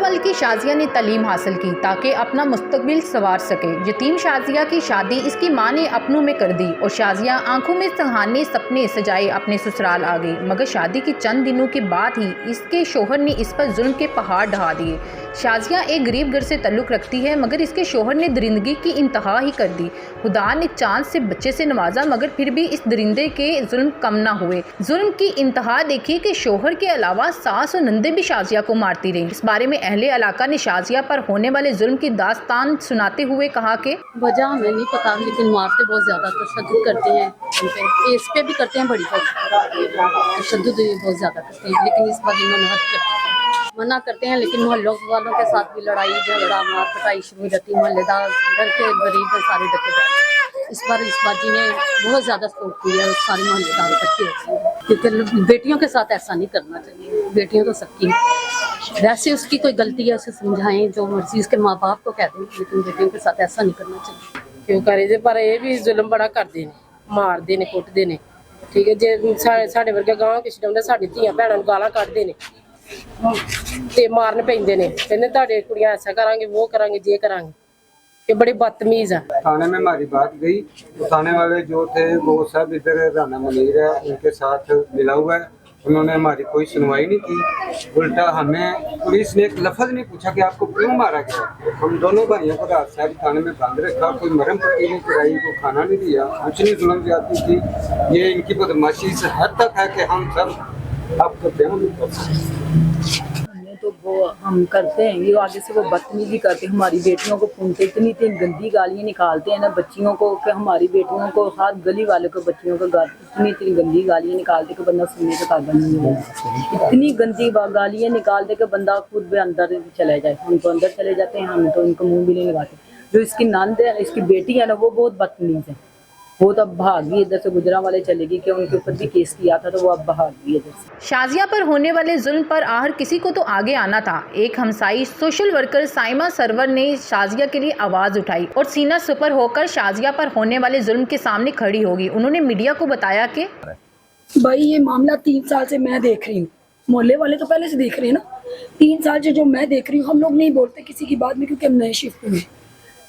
वाल की शाजिया ने तालीम हासिल की ताकि अपना मुस्तकबिल संवार सके। यतीम शाजिया की शादी इसकी माँ ने अपनों में कर दी और शाजिया आंखों में सुहाने सपने सजाए अपने ससुराल आ गई। मगर शादी के चंद दिनों के बाद ही इसके शोहर ने इस पर जुल्म के पहाड़ ढहा दिए। शाजिया एक गरीब घर से ताल्लुक़ रखती है मगर इसके शोहर ने दरिंदगी की इंतहा ही कर दी। खुदा ने चांद से बच्चे से नवाजा मगर फिर भी इस दरिंदे के जुल्म कम ना हुए। जुल्म की इंतहा देखिए कि शोहर के अलावा सास और नंदे भी शाजिया को मारती रही। इस बारे में अहले इलाका ने शाजिया पर होने वाले जुल्म की दास्तान सुनाते हुए कहा कि वजह हमें नहीं पता, लेकिन मारते बहुत ज़्यादा तशद्दुद करते हैं, इस पे भी करते हैं, बड़ी तशद्दुद बहुत ज़्यादा करते हैं। लेकिन इस बार इन्होंने हद करते हैं, मना करते हैं, लेकिन मोहल्लों वालों के साथ भी लड़ाई झगड़ा मार पिटाई शुरू हो जाती है। मोहल्लेदार घर के गरीब सारे डटे जाते हैं। इस बार बाजी ने बहुत ज़्यादा सपोर्ट किया है, सारे मोहल्लेदार इकट्ठे होते हैं, क्योंकि बेटियों के साथ ऐसा नहीं करना चाहिए। बेटियाँ तो सबकी, वैसे उसकी कोई गलती है उसे समझाएं, जो मर्जी उसके माँ बाप को कह दें, लेकिन बेटियों के साथ ऐसा नहीं करना चाहिए। क्यों करे जे पर ये भी जुल्म बड़ा करते ने, मारते ने, कुटते ने। ठीक है, जे साढ़े वर्गे गांव किसी टाइम साडी धीआं भैणां नूं गालां कढदे ने ते मारन पैंदे ने, कहंदे तुहाडे कुड़ियां ऐसा करांगे, वो करांगे, ये करांगे। ये बड़े बदतमीज है। थाने में हमारी बात गई तो थाने वाले जो थे वो सब इधर राना मुनीर है उनके साथ मिला हुआ है। उन्होंने हमारी कोई सुनवाई नहीं की, उल्टा हमें पुलिस ने एक लफ्ज नहीं पूछा कि आपको क्यों मारा गया। हम दोनों भाइयों को रात सारी थाने में बंद रखा, कोई मरम पट्टी नहीं कराई, को खाना नहीं दिया, कुछ नहीं जुल्म ज्यादती थी। ये इनकी बदमाशी से हद तक है कि हम सब आपको प्रेम नहीं कर सकते। तो वो हम करते हैं, ये आगे से वो बदतमीजी करते हैं, हमारी बेटियों को पूछते, इतनी गंदी गालियाँ निकालते हैं ना बच्चियों को कि हमारी बेटियों को, हर गली वाले को बच्चियों को इतनी गंदी गालियाँ निकालते कि बंदा सुनने का काबिल नहीं है। इतनी गंदी गालियाँ निकालते कि बंदा खुद भी अंदर चले जाए। हम तो अंदर चले जाते हैं, हम तो इनको मुँह भी नहीं लगाते। जो इसकी नंद है, इसकी बेटी है ना, वो बहुत बदतमीज है। वो तो अब भाग गई, इधर से गुजरा वाले चलेगी कि उनके ऊपर भी केस किया था तो वो अब भाग गई इधर से। शाजिया पर होने वाले जुल्म पर आहर किसी को तो आगे आना था। एक हमसाई सोशल वर्कर साइमा सरवर ने शाजिया के लिए आवाज उठाई और सीना सुपर होकर शाजिया पर होने वाले जुल्म के सामने खड़ी होगी। उन्होंने मीडिया को बताया कि भाई ये मामला 3 साल से मैं देख रही हूँ, मोहल्ले वाले तो पहले से देख रहे हैं ना। 3 साल से जो मैं देख रही हूँ, हम लोग नहीं बोलते किसी की बात में क्योंकि हम नए शिफ्ट हुए।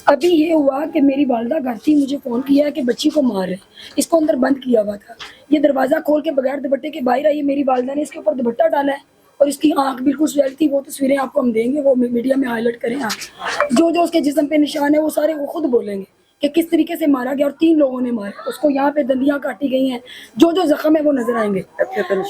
अभी ये हुआ कि मेरी वालदा घर थी, मुझे फ़ोन किया कि बच्ची को मार रहे, इसको अंदर बंद किया हुआ था। ये दरवाज़ा खोल के बगैर दुपट्टे के बाहर आई, मेरी वालदा ने इसके ऊपर दुपट्टा डाला है और इसकी आंख बिल्कुल स्वेल थी। वो तस्वीरें आपको हम देंगे, वो मीडिया में हाईलाइट करें आप। जो जो उसके जिस्म पे निशान है वो सारे वो खुद बोलेंगे कि किस तरीके से मारा गया। और 3 लोगों ने मारा उसको, यहाँ पे दंदियाँ काटी गई हैं, जो जो जख्म है वो नजर आएंगे।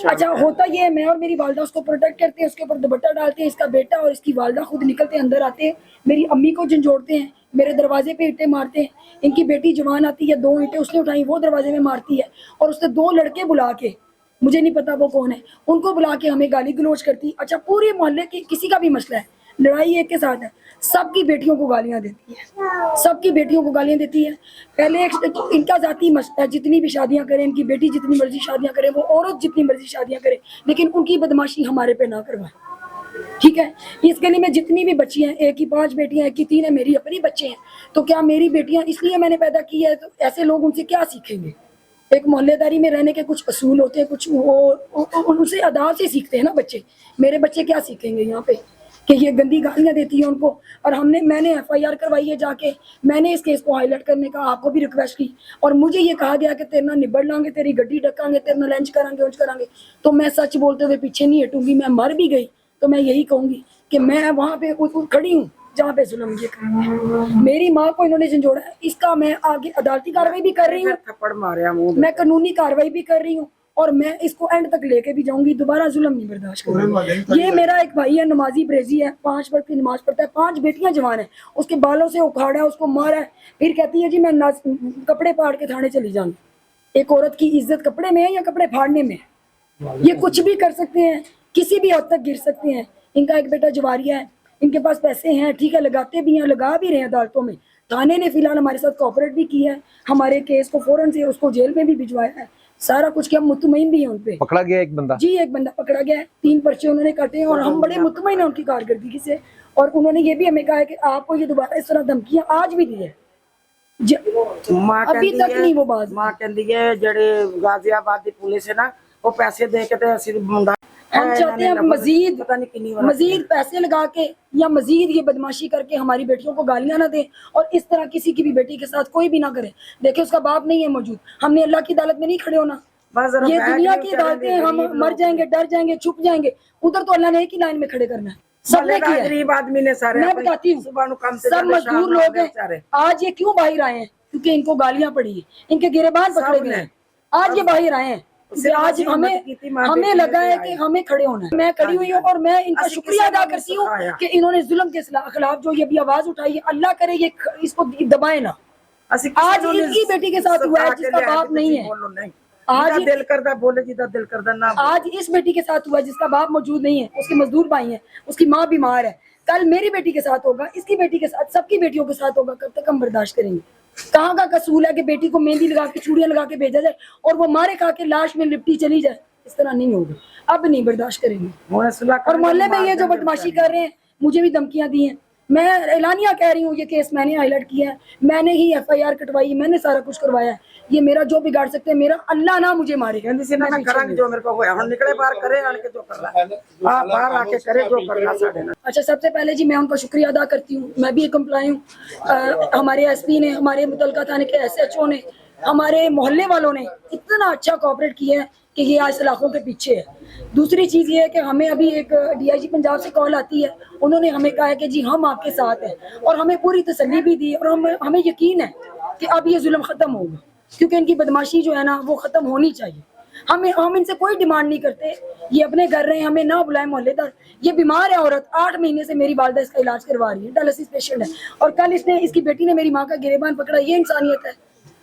अच्छा होता ये है, मैं और मेरी वालदा उसको प्रोटेक्ट करते हैं, उसके ऊपर दुपट्टा डालते हैं। इसका बेटा और इसकी वालदा खुद निकलते अंदर आते हैं, मेरी अम्मी को झंझोड़ते हैं, मेरे दरवाजे पे ईंटें मारते हैं। इनकी बेटी जवान आती है, 2 ईंटें उसने उठाई, वो दरवाजे में मारती है और उसने 2 लड़के बुला के, मुझे नहीं पता वो कौन है, उनको बुला के हमें गाली गलौज करती। अच्छा पूरे मोहल्ले की किसी का भी मसला है, लड़ाई एक के साथ है, सबकी बेटियों को गालियां देती है, सबकी बेटियों को गालियां देती है। पहले तो इनका जाती मसला है, जितनी भी शादियां करें, इनकी बेटी जितनी मर्जी शादियां करें, वो औरत जितनी मर्जी शादियां करे, लेकिन उनकी बदमाशी हमारे पे ना करवाए। ठीक है, इस गली में जितनी भी बच्ची हैं, एक की 5 बेटियां, एक की 3 है, मेरी अपनी बच्चे हैं, तो क्या मेरी बेटियां इसलिए मैंने पैदा की है, तो ऐसे लोग उनसे क्या सीखेंगे? एक मोहल्लेदारी में रहने के कुछ असूल होते हैं, कुछ वो उनसे अदा से सीखते हैं ना बच्चे। मेरे बच्चे क्या सीखेंगे यहाँ पे कि ये गंदी गालियाँ देती है उनको। और मैंने FIR करवाई है जाके, मैंने इस केस को हाईलाइट करने का आपको भी रिक्वेस्ट की, और मुझे ये कहा गया कि तेरे ना निबड़ लांगे, तेरी गड्डी ढकांगे, तेरे ना लंच करांगे, उंच करांगे। तो मैं सच बोलते हुए पीछे नहीं हटूंगी। मैं मर भी गई तो मैं यही कहूंगी कि मैं वहाँ पे खड़ी हूँ जहाँ पे जुल्म ये कर मेरी माँ को इन्होंने झंझोड़ा है, इसका मैं आगे अदालती कार्रवाई भी कर रही हूँ, थप्पड़ मारे मुंह, मैं कानूनी कार्रवाई भी कर रही हूँ, और मैं इसको एंड तक लेके भी जाऊंगी। दोबारा जुल्म नहीं बर्दाश्त करूंगी। ये मेरा एक भाई है, नमाजी ब्रेजी है, 5 वक्त की नमाज पढ़ता है, 5 बेटियां जवान है, उसके बालों से उखाड़ा है, उसको मारा है, फिर कहती है जी मैं कपड़े फाड़ के थाने चली जाऊंगी। एक औरत की इज्जत कपड़े में है या कपड़े फाड़ने में है? ये कुछ भी कर सकते हैं, किसी भी हद तक गिर सकते हैं। इनका एक बेटा जवारिया है, इनके पास पैसे हैं, ठीक है, लगाते भी हैं, लगा भी रहे हैं अदालतों में। थाने ने फिलहाल हमारे साथ कोऑपरेट भी किया है, हमारे केस को फौरन से उसको जेल में भी भिजवाया है, सारा कुछ किया। मुतमईन भी है उन पे। पकड़ा गया एक बंदा? जी एक बंदा पकड़ा गया है, 3 पर्चे उन्होंने काटे हैं और हम बड़े मुतमईन हैं उनकी कारकर्दगी से। और उन्होंने ये भी हमें कहा है कि आपको ये दोबारा इस तरह धमकियां आज भी दी है, अभी तक नहीं वो बात। मां कहती है जेडे गाजियाबाद की पुलिस है ना, वो पैसे दे के ते मुंडा हम चाहते हैं मजीद पैसे लगा के या मजीद ये बदमाशी करके हमारी बेटियों को गालियां ना दें, और इस तरह किसी की भी बेटी के साथ कोई भी ना करे। देखिए उसका बाप नहीं है मौजूद, हमने अल्लाह की अदालत में नहीं खड़े होना। ये दुनिया की अदालतें, हम मर जाएंगे, डर जाएंगे, छुप जाएंगे, उधर तो अल्लाह ने एक ही लाइन में खड़े करना है। सबने किया है। गरीब आदमी ने सारे मैं बताती हूँ, सब मजदूर लोग हैं। आज ये क्यों बाहर आए हैं? क्योंकि इनको गालियां पड़ी है, इनके गिरेबान पकड़े गए हैं, आज ये बाहर आए हैं। आज हमें लगा है कि हमें खड़े होना है। मैं खड़ी हुई हूँ और मैं इनका शुक्रिया अदा करती हूँ कि इन्होंने जुल्म के खिलाफ जो ये भी आवाज उठाई है, अल्लाह करे ये इसको दबाए ना। आज इनकी बेटी के साथ हुआ है जिसका बाप नहीं है, आज दिल करदा बोले जिदा दिल करदा ना। आज इस बेटी के साथ हुआ जिसका बाप मौजूद नहीं है, उसके मजदूर भाई हैं, उसकी माँ बीमार है, कल मेरी बेटी के साथ होगा, इसकी बेटी के साथ, सबकी बेटियों के साथ होगा। कब तक हम बर्दाश्त करेंगे? कहाँ का कसूल है कि बेटी को मेहंदी लगा के, चूड़ियां लगा के भेजा जाए और वो मारे खा के लाश में लिपटी चली जाए? इस तरह नहीं होगा, अब नहीं बर्दाश्त करेंगे। और मोहल्ले में ये जो बदमाशी कर रहे हैं, मुझे भी धमकियां दी हैं। मैं एलानिया कह रही हूँ, ये केस मैंने हाईलाइट किया है, मैंने ही FIR कटवाई, मैंने सारा कुछ करवाया है। ये मेरा जो बिगाड़ सकते हैं, मेरा अल्लाह ना मुझे मारे। जो मेरे को होया हम निकले बाहर करे आके जो करना हां बाहर आके करे जो करना साडे ना। अच्छा, सबसे पहले जी मैं उनका शुक्रिया अदा करती हूँ। मैं भी एक एम्प्लॉय हूँ। हमारे SP ने, हमारे मुतलका थाने के SHO ने, हमारे मोहल्ले वालों ने इतना अच्छा कोऑपरेट किया है कि ये आज सलाखों के पीछे है। दूसरी चीज़ ये है कि हमें अभी एक DIG पंजाब से कॉल आती है, उन्होंने हमें कहा है कि जी हम आपके साथ हैं, और हमें पूरी तसल्ली भी दी, और हमें यकीन है कि अब ये जुल्म ख़त्म होगा, क्योंकि इनकी बदमाशी जो है ना वो ख़त्म होनी चाहिए। हम इनसे कोई डिमांड नहीं करते, ये अपने घर रहे, हमें ना बुलाए मोहल्लेदार। ये बीमार है औरत, 8 महीने से मेरी वालदा इसका इलाज करवा रही है, डायलिसिस पेशेंट है, और कल इसकी बेटी ने मेरी माँ का गिरेबान पकड़ा। ये इंसानियत है?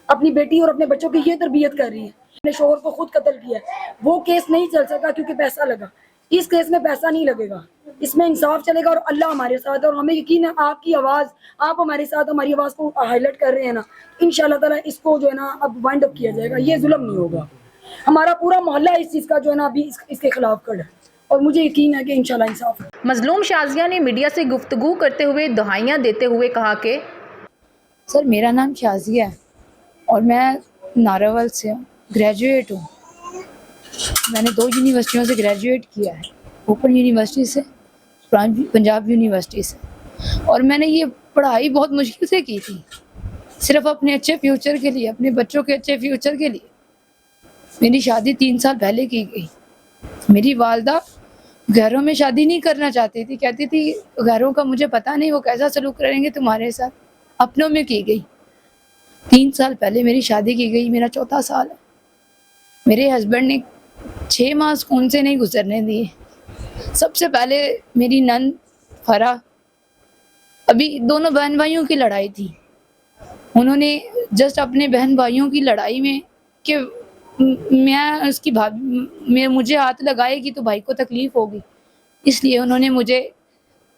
अपनी बेटी और अपने बच्चों की ये तरबियत कर रही है। अपने शोहर को खुद कत्ल किया है, वो केस नहीं चल सका क्योंकि पैसा लगा। इस केस में पैसा नहीं लगेगा, इसमें इंसाफ चलेगा और अल्लाह हमारे साथ है। और हमें यकीन है आपकी आवाज़, आप हमारे साथ हमारी आवाज़ को हाईलाइट कर रहे हैं ना, इंशाल्लाह ताला इसको जो है ना अब वाइंड अप किया जाएगा, ये जुल्म नहीं होगा। हमारा पूरा मोहल्ला इस चीज़ का जो है ना अभी इसके खिलाफ खड़ा है, और मुझे यकीन है कि इंशाल्लाह इंसाफ है। मजलूम शाजिया ने मीडिया से गुफ्तगू करते हुए दुहाइयाँ देते हुए कहा कि सर मेरा नाम शाजिया है और मैं नारावल से हूँ, ग्रेजुएट हूँ। मैंने 2 यूनिवर्सिटियों से ग्रेजुएट किया है, ओपन यूनिवर्सिटी से, पंजाब यूनिवर्सिटी से। और मैंने ये पढ़ाई बहुत मुश्किल से की थी, सिर्फ अपने अच्छे फ्यूचर के लिए, अपने बच्चों के अच्छे फ्यूचर के लिए। मेरी शादी 3 साल पहले की गई। मेरी वालदा घरों में शादी नहीं करना चाहती थी, कहती थी घरों का मुझे पता नहीं वो कैसा सलूक करेंगे तुम्हारे साथ, अपनों में की गई। 3 साल पहले मेरी शादी की गई, मेरा 4था साल है। मेरे हस्बैंड ने 6 माह सुकून से नहीं गुजरने दिए। सबसे पहले मेरी नंद फरा, अभी दोनों बहन भाइयों की लड़ाई थी, उन्होंने जस्ट अपने बहन भाइयों की लड़ाई में कि मैं उसकी भाभी मुझे हाथ लगाएगी तो भाई को तकलीफ होगी, इसलिए उन्होंने मुझे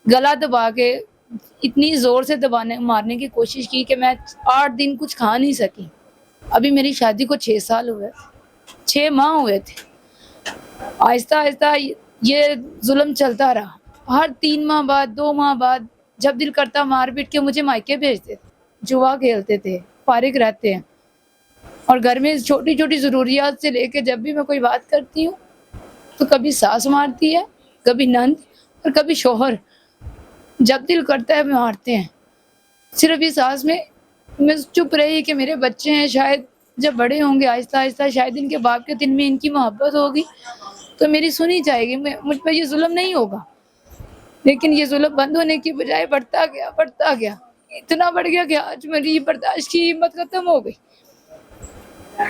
गला दबा के इतनी ज़ोर से मारने की कोशिश की कि मैं 8 दिन कुछ खा नहीं सकी। अभी मेरी शादी को 6 साल हुए, 6 माह हुए थे। आहिस्ता आहिस्ता ये जुल्म चलता रहा। हर 3 माह बाद, 2 माह बाद जब दिल करता मार पीट के मुझे मायके भेजते थे, जुआ खेलते थे, फारिग रहते हैं। और घर में छोटी छोटी ज़रूरियात से लेके जब भी मैं कोई बात करती हूँ तो कभी सास मारती है, कभी नंद और कभी शोहर। जब दिल करता है मारते हैं। सिर्फ इस आस में मैं चुप रही कि मेरे बच्चे हैं, शायद जब बड़े होंगे आहिस्ता आहिस्ता शायद इनके बाप के दिल में इनकी मोहब्बत होगी तो मेरी सुनी जाएगी, मुझ पर ये जुल्म नहीं होगा। लेकिन ये जुल्म बंद होने की बजाय बढ़ता गया, इतना बढ़ गया कि आज मेरी बर्दाश्त की हिम्मत खत्म हो गई।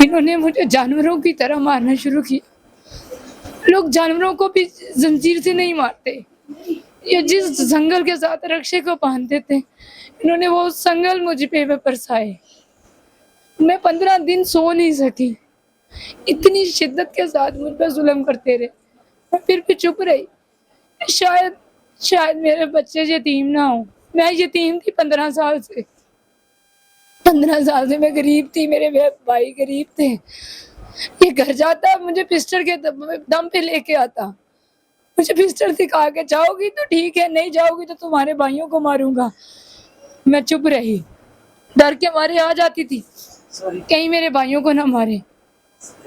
इन्होंने मुझे जानवरों की तरह मारना शुरू किया। लोग जानवरों को भी जंजीर से नहीं मारते, ये जिस संगल के साथ रक्षे को बांधते थे इन्होंने वो संगल मुझ पे बरसाए। मैं 15 दिन सो नहीं सकी, इतनी शिद्दत के साथ मुझ पर जुल्म करते रहे। मैं फिर भी चुप रही, शायद मेरे बच्चे यतीम ना हो। मैं यतीम थी 15 साल से। 15 साल से मैं गरीब थी, मेरे भाई गरीब थे। ये घर जाता मुझे पिस्टल के दम पे लेके आता, मुझे पिस्टल सिखा के जाओगी तो ठीक है, नहीं जाओगी तो तुम्हारे भाइयों को मारूंगा। मैं चुप रही, डर के मारे आ जाती थी कहीं मेरे भाइयों को ना मारे।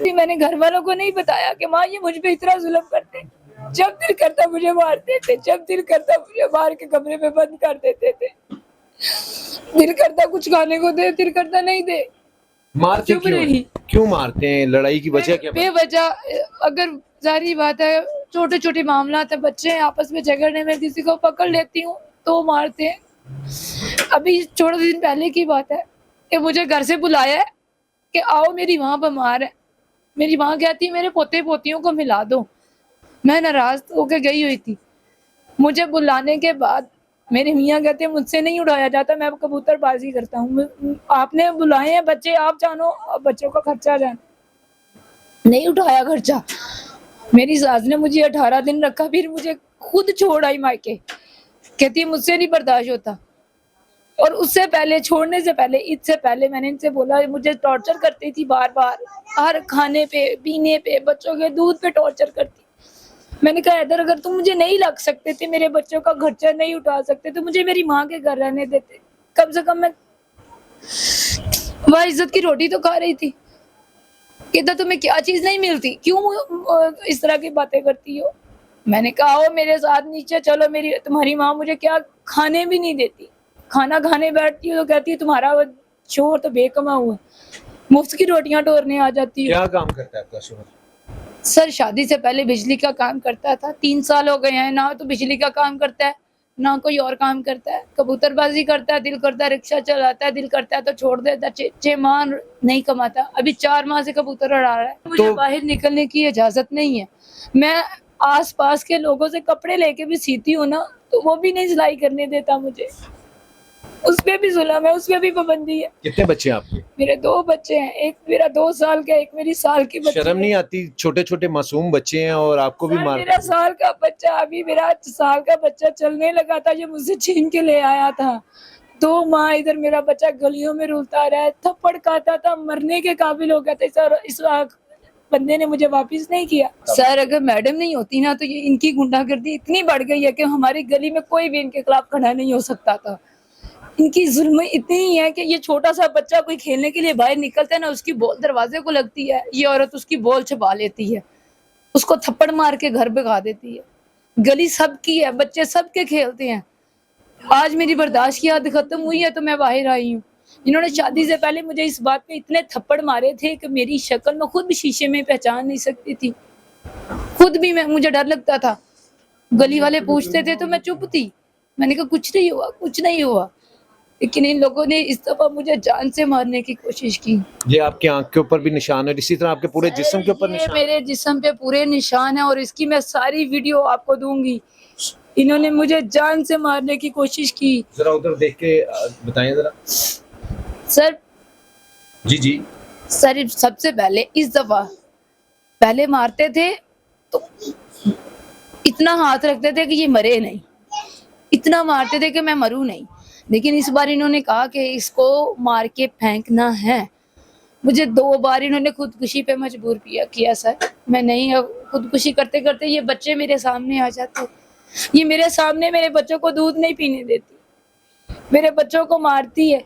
मैंने घर वालों को नहीं बताया कि माँ ये मुझ पे इतना जुल्म करते। जब दिल करता मुझे मारते थे, जब दिल करता मुझे मार के कमरे में बंद कर देते थे। दिल करता कुछ खाने को दे, दिल करता नहीं दे। मारते चुप क्यों रही। क्यों मारते हैं? लड़ाई की वजह क्या? बेवजह, अगर जारी बात है, छोटे छोटे मामला है, बच्चे आपस में झगड़ने में किसी को पकड़ लेती हूँ तो मारते हैं। अभी थोड़े दिन पहले की बात है कि मुझे घर से बुलाया है कि आओ मेरी माँ बीमार है। मेरी माँ कहती है मेरे पोते पोतियों को मिला दो। मैं नाराज होकर गई हुई थी। मुझे बुलाने के बाद मेरे मियाँ कहते हैं मुझसे नहीं उठाया जाता, मैं कबूतरबाजी करता हूँ। आपने बुलाए हैं बच्चे, आप जानो, बच्चों का खर्चा जानो। नहीं उठाया खर्चा। मेरी सास ने मुझे 18 दिन रखा, फिर मुझे खुद छोड़ आई मायके। कहती है मुझसे नहीं बर्दाश्त होता। और उससे पहले, छोड़ने से पहले, इससे पहले मैंने इनसे बोला, मुझे टॉर्चर करती थी बार बार, हर खाने पे, पीने पे, बच्चों के दूध पे टॉर्चर करती। मैंने कहा इधर अगर तुम मुझे नहीं लग सकते थे, मेरे बच्चों का खर्चा नहीं उठा सकते तो मुझे मेरी माँ के घर रहने देते, कम से कम मैं वह इज्जत की रोटी तो खा रही थी। कहता तुम्हें क्या चीज नहीं मिलती, क्यों इस तरह की बातें करती हो। मैंने कहा आओ मेरे साथ नीचे चलो, मेरी तुम्हारी माँ मुझे क्या खाने भी नहीं देती। खाना खाने बैठती हो तो कहती है तुम्हारा शोहर तो बेकमा हुआ, मुफ्त की रोटियां टोरने आ जाती है। क्या काम करता है आपका शोहर? सर शादी से पहले बिजली का काम करता था, 3 साल हो गए हैं ना तो बिजली का काम करता है ना कोई और काम करता है। कबूतरबाजी करता है, दिल करता है रिक्शा चलाता है, दिल करता है तो छोड़ देता है। 6 माह नहीं कमाता, अभी 4 माह से कबूतर उड़ा रहा है। मुझे बाहर निकलने की इजाजत नहीं है। मैं आस पास के लोगों से कपड़े लेके भी सीती हूँ ना तो वो भी नहीं सिलाई करने देता मुझे। उस पे भी जुल्म है, उस पे भी पाबंदी है। कितने बच्चे हैं आपके? मेरे 2 बच्चे हैं, एक मेरा 2 साल का, एक मेरी साल की बच्ची। शर्म नहीं आती? छोटे छोटे मासूम बच्चे हैं और आपको भी सर, मार। मेरा साल का बच्चा, अभी मेरा साल का बच्चा चलने लगा था, जो मुझसे छीन के ले आया था। 2 माह इधर मेरा बच्चा गलियों में रुलता रहा, थप्पड़ खाता था, मरने के काबिल हो गया था। सर इस बंदे ने मुझे वापस नहीं किया। सर अगर मैडम नहीं होती ना तो ये इनकी गुंडागर्दी इतनी बढ़ गई है कि हमारी गली में कोई भी इनके खिलाफ खड़ा नहीं हो सकता था। इनकी जुल्म इतनी ही है कि ये छोटा सा बच्चा कोई खेलने के लिए बाहर निकलता है ना, उसकी बॉल दरवाजे को लगती है, ये औरत उसकी बॉल छुपा लेती है, उसको थप्पड़ मार के घर भगा देती है। गली सबकी है, बच्चे सबके खेलते हैं। आज मेरी बर्दाश्त की हद खत्म हुई है तो मैं बाहर आई हूँ। इन्होंने शादी से पहले मुझे इस बात पे इतने थप्पड़ मारे थे कि मेरी शक्ल में खुद भी शीशे में पहचान नहीं सकती थी। खुद भी मुझे डर लगता था। गली वाले पूछते थे तो मैं चुप थी। मैंने कहा कुछ नहीं हुआ, कुछ नहीं हुआ। लेकिन इन लोगों ने इस दफा मुझे जान से मारने की कोशिश की। ये आपकी आंख के ऊपर भी निशान है, इसी तरह आपके पूरे जिस्म के ऊपर ये निशान? मेरे जिस्म पे पूरे निशान है और इसकी मैं सारी वीडियो आपको दूंगी। इन्होंने मुझे जान से मारने की कोशिश की। जरा उधर देख के बताएं जरा। सर जी सर सबसे पहले इस दफा पहले मारते थे तो इतना हाथ रखते थे कि ये मरे नहीं, इतना मारते थे कि मैं मरूं नहीं। लेकिन इस बार इन्होंने कहा कि इसको मार के फेंकना है। मुझे 2 बार इन्होंने खुदकुशी पे मजबूर किया सर। मैं नहीं, खुदकुशी करते करते ये बच्चे मेरे सामने आ जाते। ये मेरे सामने मेरे बच्चों को दूध नहीं पीने देती, मेरे बच्चों को मारती है।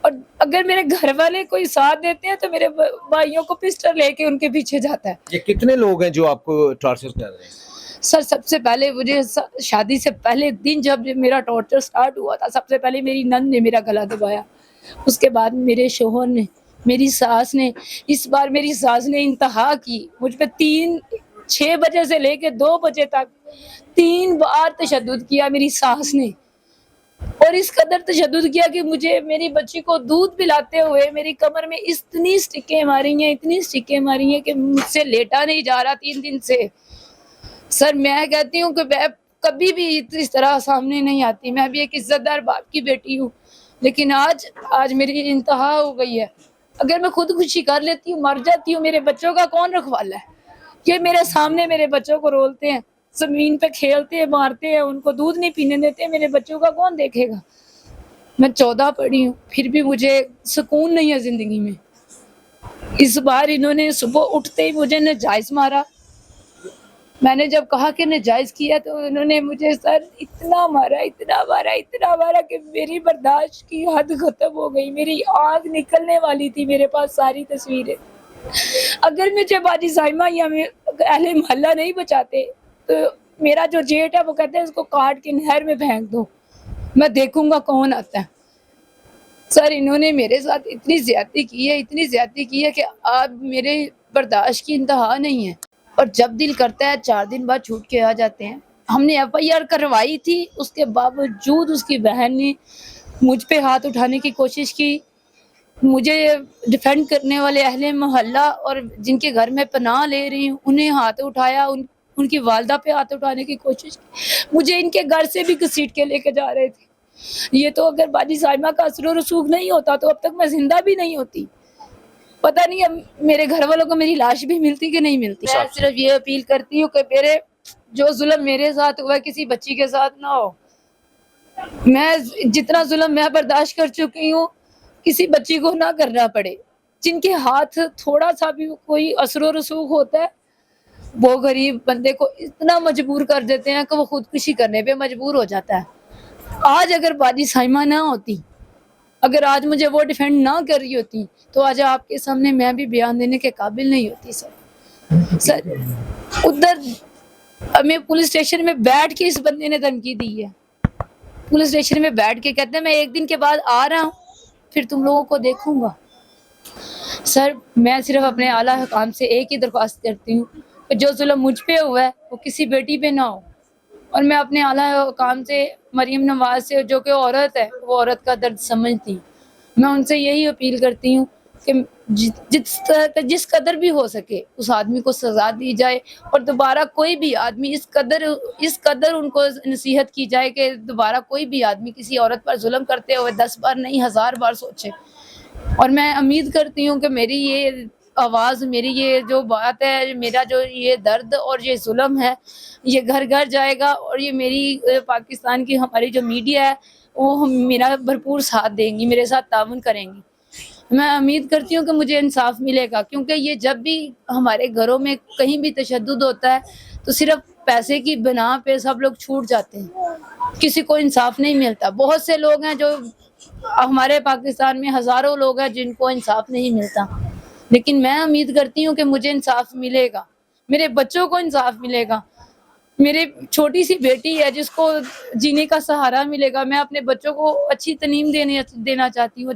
और अगर मेरे घर वाले कोई साथ देते हैं तो मेरे भाइयों को पिस्टल लेके उनके पीछे जाता है। ये कितने लोग हैं जो आपको टॉर्चर कर रहे हैं? सर सबसे पहले मुझे शादी से पहले दिन जब मेरा टॉर्चर स्टार्ट हुआ था, सबसे पहले मेरी नंद ने मेरा गला दबाया, उसके बाद मेरे शोहर ने, मेरी सास ने। इस बार मेरी सास ने इंतहा की मुझ पे। 6 बजे से लेके 2 बजे तक 3 बार तशद्दुद किया मेरी सास ने। और इस कदर तशद्दुद किया कि मुझे मेरी बच्ची को दूध पिलाते हुए मेरी कमर में इतनी स्टिकें मारी हैं, इतनी स्टिकें मारी हैं कि मुझसे लेटा नहीं जा रहा 3 दिन से। सर मैं कहती हूँ कि मैं कभी भी इस तरह सामने नहीं आती। मैं भी एक इज्जतदार बाप की बेटी हूँ, लेकिन आज मेरी इंतहा हो गई है। अगर मैं खुदकुशी कर लेती हूँ, मर जाती हूँ, मेरे बच्चों का कौन रखवाला है? ये मेरे सामने मेरे बच्चों को रोलते हैं, जमीन पे खेलते हैं, मारते हैं, उनको दूध नहीं पीने देते। मेरे बच्चों का कौन देखेगा? मैं 14 पढ़ी हूँ, फिर भी मुझे सुकून नहीं है जिंदगी में। इस बार इन्होंने सुबह उठते ही मुझे नाजायज मारा। मैंने जब कहा कि नाजायज किया तो उन्होंने मुझे सर इतना मारा, इतना मारा, इतना मारा कि मेरी बर्दाश्त की हद खत्म हो गई। मेरी आग निकलने वाली थी। मेरे पास सारी तस्वीरें। अगर मुझे बाजी साइमा या अहले मोहल्ला नहीं बचाते तो मेरा जो जेठ है वो कहते हैं इसको काट के नहर में फेंक दो, मैं देखूंगा कौन आता है। सर इन्होंने मेरे साथ इतनी ज्यादती की है कि अब मेरे बर्दाश्त की इंतहा नहीं है। और जब दिल करता है 4 दिन बाद छूट के आ जाते हैं। हमने FIR करवाई थी, उसके बावजूद उसकी बहन ने मुझ पे हाथ उठाने की कोशिश की। मुझे डिफेंड करने वाले अहले मोहल्ला और जिनके घर में पनाह ले रही हूँ उन्हें हाथ उठाया, उनकी वालदा पे हाथ उठाने की कोशिश की। मुझे इनके घर से भी घसीट के लेके जा रहे थे। ये तो अगर बाजी साहिमा का असर और रसूख नहीं होता तो अब तक मैं जिंदा भी नहीं होती। पता नहीं अब मेरे घर वालों को मेरी लाश भी मिलती कि नहीं मिलती। मैं सिर्फ ये अपील करती हूँ कि मेरे जो जुल्म मेरे साथ हुआ किसी बच्ची के साथ ना हो। मैं जितना जुल्म मैं बर्दाश्त कर चुकी हूँ किसी बच्ची को ना करना पड़े। जिनके हाथ थोड़ा सा भी कोई असर और रसूख होता है वो गरीब बंदे को इतना मजबूर कर देते हैं कि वो खुदकुशी करने पे मजबूर हो जाता है। आज अगर बाजी साहिमा ना होती, अगर आज मुझे वो डिफेंड ना कर रही होती तो आज आपके सामने मैं भी बयान देने के काबिल नहीं होती। सर उधर हमें पुलिस स्टेशन में बैठ के इस बंदे ने धमकी दी है। पुलिस स्टेशन में बैठ के कहते हैं मैं 1 दिन के बाद आ रहा हूँ फिर तुम लोगों को देखूंगा। सर मैं सिर्फ अपने आला हुकाम से एक ही दरख्वास्त करती हूँ कि जो जुल्म मुझ पे हुआ है वो किसी बेटी पे ना हो। और मैं अपने आला हुकाम से मरीम नवाज से जो कि औरत है वो औरत का दर्द समझती हूँ। मैं उनसे यही अपील करती हूँ कि जिस कदर भी हो सके उस आदमी को सजा दी जाए और दोबारा कोई भी आदमी इस कदर उनको नसीहत की जाए कि दोबारा कोई भी आदमी किसी औरत पर जुल्म करते हुए 10 बार नहीं 1000 बार सोचे। और मैं उम्मीद करती हूँ कि मेरी ये आवाज़, मेरी ये जो बात है, मेरा जो ये दर्द और ये जुल्म है ये घर घर जाएगा और ये मेरी पाकिस्तान की हमारी जो मीडिया है वो मेरा भरपूर साथ देंगी, मेरे साथ ताउन करेंगी। मैं उम्मीद करती हूँ कि मुझे इंसाफ मिलेगा क्योंकि ये जब भी हमारे घरों में कहीं भी तशद्दुद होता है तो सिर्फ पैसे की बिना पे सब लोग छूट जाते हैं, किसी को इंसाफ नहीं मिलता। बहुत से लोग हैं जो हमारे पाकिस्तान में हज़ारों लोग हैं जिनको इंसाफ नहीं मिलता, लेकिन मैं उम्मीद करती हूँ कि मुझे इंसाफ मिलेगा, मेरे बच्चों को इंसाफ मिलेगा। मेरे छोटी सी बेटी है जिसको जीने का सहारा मिलेगा। मैं अपने बच्चों को अच्छी तालीम देना चाहती हूँ,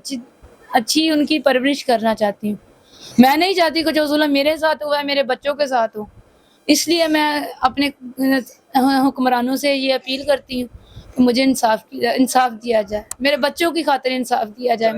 अच्छी उनकी परवरिश करना चाहती हूँ। मैं नहीं चाहती कि जो जुल्म मेरे साथ हुआ है मेरे बच्चों के साथ हो। इसलिए मैं अपने हुक्मरानों से ये अपील करती हूँ कि मुझे इंसाफ दिया जाए, मेरे बच्चों की खातिर इंसाफ दिया जाए।